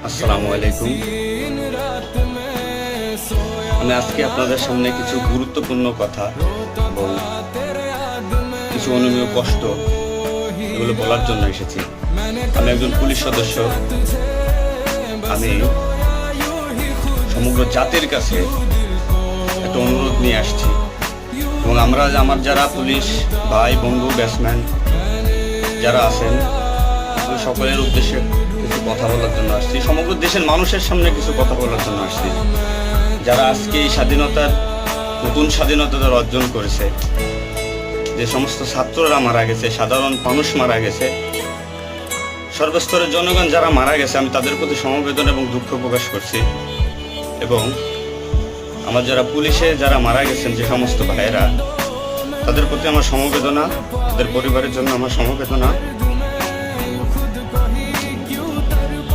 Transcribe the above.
আসসালামু আলাইকুম। আমি আজকে আপনাদের সামনে কিছু গুরুত্বপূর্ণ কথা এবং কিছু অনুমেয় কষ্ট এগুলো বলার জন্য এসেছি। আমি একজন পুলিশ সদস্য। আমি সমগ্র জাতির কাছে একটা অনুরোধ নিয়ে আসছি এবং আমার যারা পুলিশ ভাই বন্ধু ব্যাটসম্যান যারা আছেন সকলের উদ্দেশ্যে কিছু কথা বলার জন্য আসছি। সমগ্র দেশের মানুষের সামনে কিছু কথা বলার জন্য আসছি। যারা আজকে এই নতুন স্বাধীনতা অর্জন করেছে, যে সমস্ত ছাত্ররা মারা গেছে, সাধারণ মানুষ মারা গেছে, সর্বস্তরের জনগণ যারা মারা গেছে, আমি তাদের প্রতি সমবেদনা এবং দুঃখ প্রকাশ করছি। এবং আমার যারা পুলিশে যারা মারা গেছেন যে সমস্ত ভাইয়েরা, তাদের প্রতি আমার সমবেদনা, তাদের পরিবারের জন্য আমার সমবেদনা।